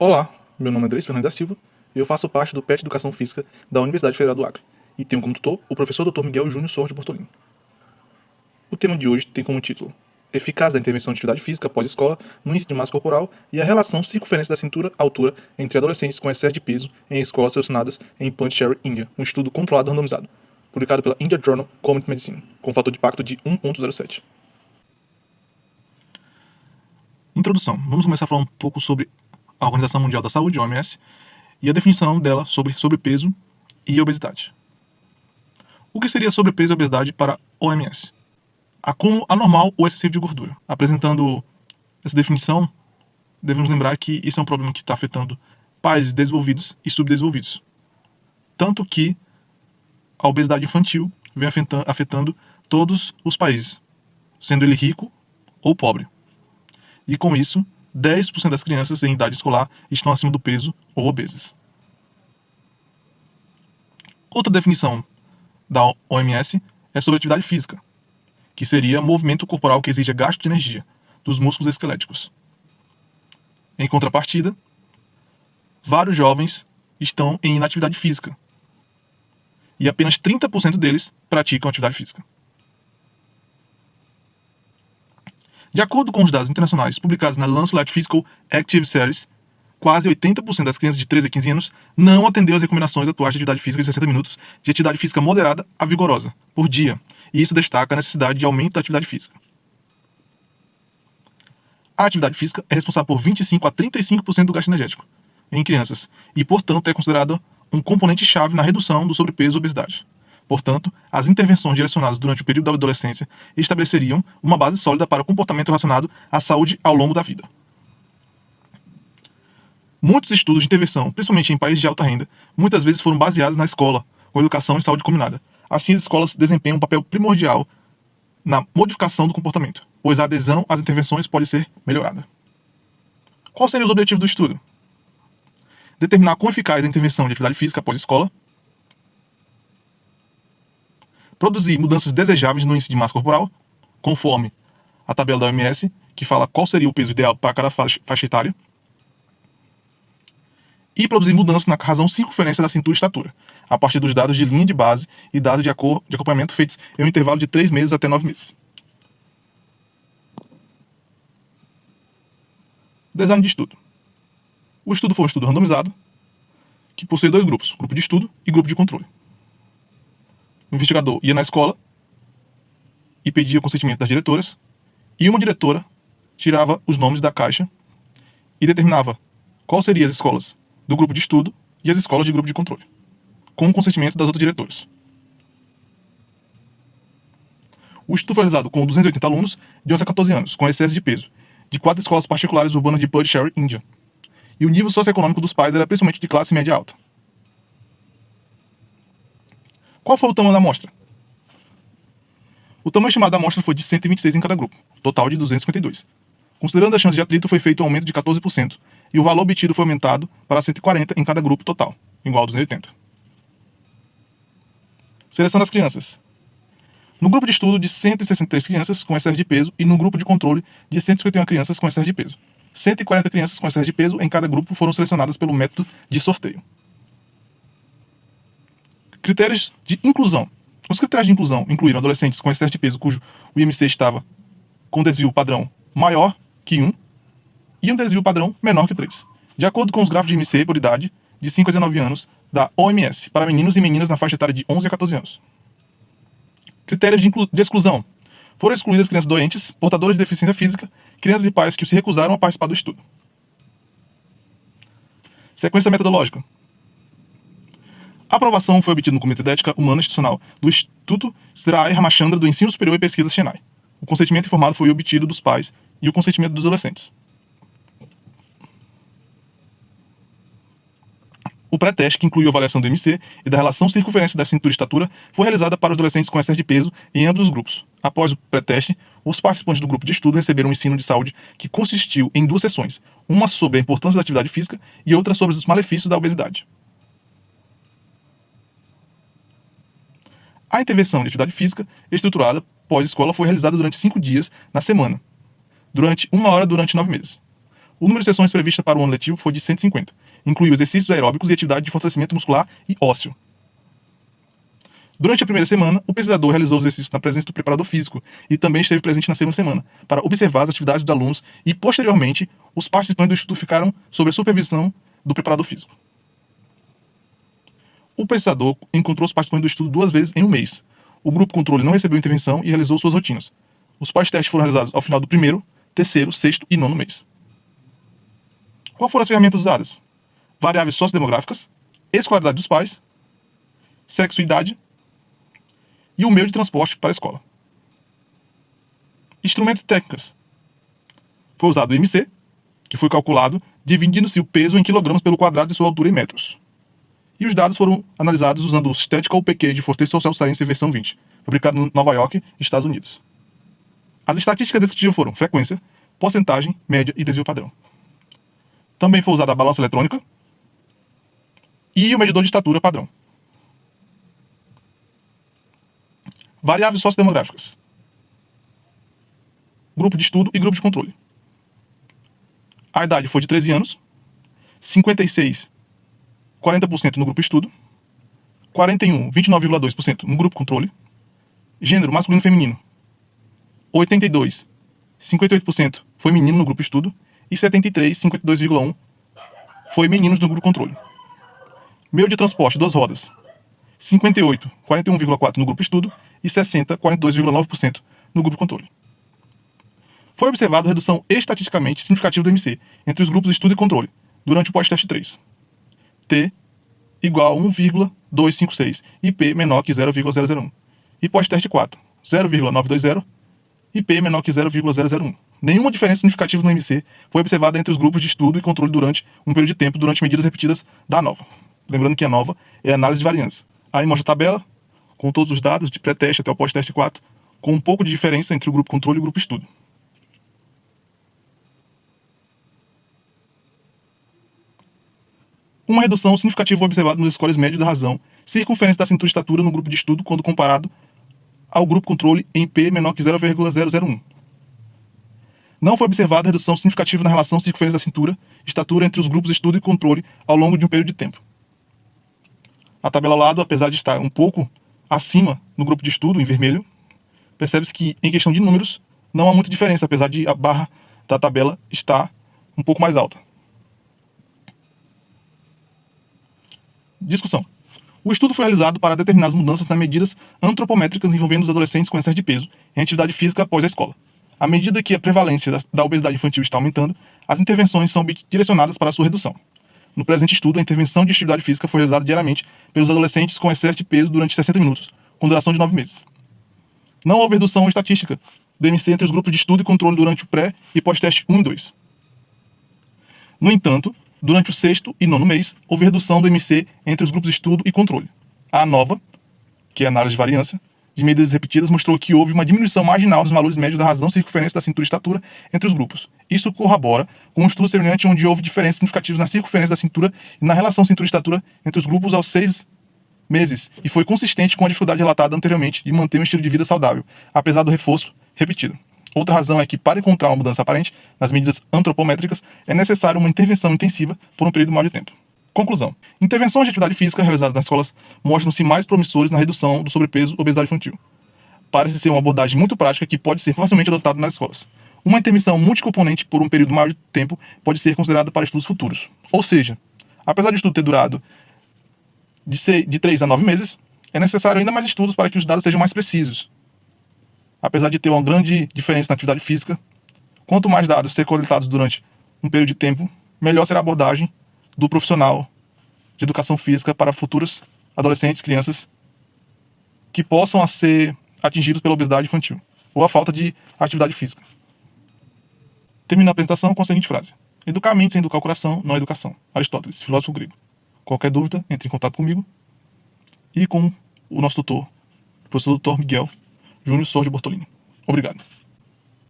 Olá, meu nome é Andrés Fernandes da Silva e eu faço parte do PET Educação Física da Universidade Federal do Acre e tenho como tutor o professor Dr. Miguel Júnior Soares de Bortolini. O tema de hoje tem como título Eficácia da intervenção de atividade física pós-escola no índice de massa corporal e a relação circunferência da cintura-altura entre adolescentes com excesso de peso em escolas selecionadas em Pondicherry, Índia, um estudo controlado e randomizado, publicado pela India Journal Community Medicine, com fator de impacto de 1.07. Introdução. Vamos começar a falar um pouco sobre a Organização Mundial da Saúde, OMS, e a definição dela sobre sobrepeso e obesidade. O que seria sobrepeso e obesidade para a OMS? Acúmulo anormal ou excessivo de gordura. Apresentando essa definição, devemos lembrar que isso é um problema que está afetando países desenvolvidos e subdesenvolvidos. Tanto que a obesidade infantil vem afetando todos os países, sendo ele rico ou pobre. E com isso, 10% das crianças em idade escolar estão acima do peso ou obesas. Outra definição da OMS é sobre atividade física, que seria movimento corporal que exige gasto de energia dos músculos esqueléticos. Em contrapartida, vários jovens estão em inatividade física e apenas 30% deles praticam atividade física. De acordo com os dados internacionais publicados na Lancet Physical Active Series, quase 80% das crianças de 13 a 15 anos não atendeu às recomendações atuais de atividade física de 60 minutos de atividade física moderada a vigorosa por dia, e isso destaca a necessidade de aumento da atividade física. A atividade física é responsável por 25 a 35% do gasto energético em crianças e, portanto, é considerada um componente-chave na redução do sobrepeso e obesidade. Portanto, as intervenções direcionadas durante o período da adolescência estabeleceriam uma base sólida para o comportamento relacionado à saúde ao longo da vida. Muitos estudos de intervenção, principalmente em países de alta renda, muitas vezes foram baseados na escola, com educação e saúde combinada. Assim, as escolas desempenham um papel primordial na modificação do comportamento, pois a adesão às intervenções pode ser melhorada. Quais seriam os objetivos do estudo? Determinar quão eficaz a intervenção de atividade física após a escola, produzir mudanças desejáveis no índice de massa corporal, conforme a tabela da OMS, que fala qual seria o peso ideal para cada faixa etária, e produzir mudanças na razão circunferência da cintura e estatura, a partir dos dados de linha de base e dados de acompanhamento feitos em um intervalo de 3 meses até 9 meses. Design de estudo. O estudo foi um estudo randomizado, que possui 2 grupos, grupo de estudo e grupo de controle. O investigador ia na escola e pedia o consentimento das diretoras, e uma diretora tirava os nomes da caixa e determinava quais seriam as escolas do grupo de estudo e as escolas de grupo de controle, com o consentimento das outras diretoras. O estudo foi realizado com 280 alunos de 11 a 14 anos, com excesso de peso, de 4 escolas particulares urbanas de Pondicherry, Índia. E o nível socioeconômico dos pais era principalmente de classe média alta. Qual foi o tamanho da amostra? O tamanho estimado da amostra foi de 126 em cada grupo, total de 252. Considerando a chance de atrito, foi feito um aumento de 14%, e o valor obtido foi aumentado para 140 em cada grupo total, igual a 280. Seleção das crianças. No grupo de estudo, de 163 crianças com excesso de peso, e no grupo de controle, de 151 crianças com excesso de peso. 140 crianças com excesso de peso em cada grupo foram selecionadas pelo método de sorteio. Critérios de inclusão. Os critérios de inclusão incluíram adolescentes com excesso de peso cujo o IMC estava com desvio padrão maior que 1 e um desvio padrão menor que 3, de acordo com os gráficos de IMC por idade de 5 a 19 anos da OMS, para meninos e meninas na faixa etária de 11 a 14 anos. Critérios de exclusão. Foram excluídas crianças doentes, portadoras de deficiência física, crianças e pais que se recusaram a participar do estudo. Sequência metodológica. A aprovação foi obtida no Comitê de Ética Humana Institucional do Instituto Sri Ramachandra do Ensino Superior e Pesquisa Chennai. O consentimento informado foi obtido dos pais e o consentimento dos adolescentes. O pré-teste, que incluiu a avaliação do IMC e da relação circunferência da cintura e estatura, foi realizada para os adolescentes com excesso de peso em ambos os grupos. Após o pré-teste, os participantes do grupo de estudo receberam um ensino de saúde que consistiu em 2 sessões, uma sobre a importância da atividade física e outra sobre os malefícios da obesidade. A intervenção de atividade física estruturada pós-escola foi realizada durante 5 dias na semana, durante 1 hora durante 9 meses. O número de sessões prevista para o ano letivo foi de 150. Incluiu exercícios aeróbicos e atividade de fortalecimento muscular e ósseo. Durante a primeira semana, o pesquisador realizou os exercícios na presença do preparador físico e também esteve presente na segunda semana, para observar as atividades dos alunos e, posteriormente, os participantes do estudo ficaram sob a supervisão do preparador físico. O pesquisador encontrou os participantes do estudo 2 vezes em um mês. O grupo controle não recebeu intervenção e realizou suas rotinas. Os pós-testes foram realizados ao final do primeiro, terceiro, sexto e nono mês. Quais foram as ferramentas usadas? Variáveis sociodemográficas, escolaridade dos pais, sexo e idade, e o meio de transporte para a escola. Instrumentos técnicos. Foi usado o IMC, que foi calculado dividindo-se o peso em quilogramos pelo quadrado de sua altura em metros. E os dados foram analisados usando o Statistical PQ de Forte Social Science versão 20, fabricado em Nova York, Estados Unidos. As estatísticas descritivas foram frequência, porcentagem, média e desvio padrão. Também foi usada a balança eletrônica e o medidor de estatura padrão. Variáveis sociodemográficas. Grupo de estudo e grupo de controle. A idade foi de 13 anos, 56, 40% no grupo estudo, 41, 29,2% no grupo controle, gênero masculino e feminino, 82, 58% foi menino no grupo estudo e 73, 52,1% foi meninos no grupo controle. Meio de transporte, 2 rodas, 58, 41,4% no grupo estudo e 60, 42,9% no grupo controle. Foi observada redução estatisticamente significativa do MC entre os grupos de estudo e controle durante o pós-teste 3. T igual a 1,256 e P menor que 0,001. E pós-teste 4, 0,920 e P menor que 0,001. Nenhuma diferença significativa no MC foi observada entre os grupos de estudo e controle durante um período de tempo durante medidas repetidas da ANOVA. Lembrando que a ANOVA é a análise de variância. Aí mostra a tabela com todos os dados de pré-teste até o pós-teste 4, com um pouco de diferença entre o grupo controle e o grupo estudo. Uma redução significativa observada nos scores médios da razão, circunferência da cintura e estatura no grupo de estudo quando comparado ao grupo controle em P menor que 0,001. Não foi observada redução significativa na relação circunferência da cintura e estatura entre os grupos de estudo e controle ao longo de um período de tempo. A tabela ao lado, apesar de estar um pouco acima no grupo de estudo, em vermelho, percebe-se que, em questão de números, não há muita diferença, apesar de a barra da tabela estar um pouco mais alta. Discussão. O estudo foi realizado para determinar as mudanças nas medidas antropométricas envolvendo os adolescentes com excesso de peso em atividade física após a escola. À medida que a prevalência da obesidade infantil está aumentando, as intervenções são direcionadas para a sua redução. No presente estudo, a intervenção de atividade física foi realizada diariamente pelos adolescentes com excesso de peso durante 60 minutos, com duração de 9 meses. Não houve redução estatística do MC entre os grupos de estudo e controle durante o pré- e pós-teste 1 e 2. No entanto, durante o sexto e nono mês, houve redução do MC entre os grupos de estudo e controle. A ANOVA, que é a análise de variância, de medidas repetidas, mostrou que houve uma diminuição marginal dos valores médios da razão circunferência da cintura e estatura entre os grupos. Isso corrobora com um estudo semelhante onde houve diferenças significativas na circunferência da cintura e na relação cintura e estatura entre os grupos aos 6 meses, e foi consistente com a dificuldade relatada anteriormente de manter um estilo de vida saudável, apesar do reforço repetido. Outra razão é que, para encontrar uma mudança aparente nas medidas antropométricas, é necessária uma intervenção intensiva por um período maior de tempo. Conclusão. Intervenções de atividade física realizadas nas escolas mostram-se mais promissores na redução do sobrepeso e obesidade infantil. Parece ser uma abordagem muito prática que pode ser facilmente adotada nas escolas. Uma intervenção multicomponente por um período maior de tempo pode ser considerada para estudos futuros. Ou seja, apesar do estudo ter durado de 3 a 9 meses, é necessário ainda mais estudos para que os dados sejam mais precisos. Apesar de ter uma grande diferença na atividade física, quanto mais dados ser coletados durante um período de tempo, melhor será a abordagem do profissional de educação física para futuros adolescentes, crianças que possam ser atingidos pela obesidade infantil ou a falta de atividade física. Termino a apresentação com a seguinte frase: educar a mente sem educar o coração não é educação. Aristóteles, filósofo grego. Qualquer dúvida, entre em contato comigo e com o nosso tutor, o professor Dr. Miguel Júnior Sorge Bortolini. Obrigado.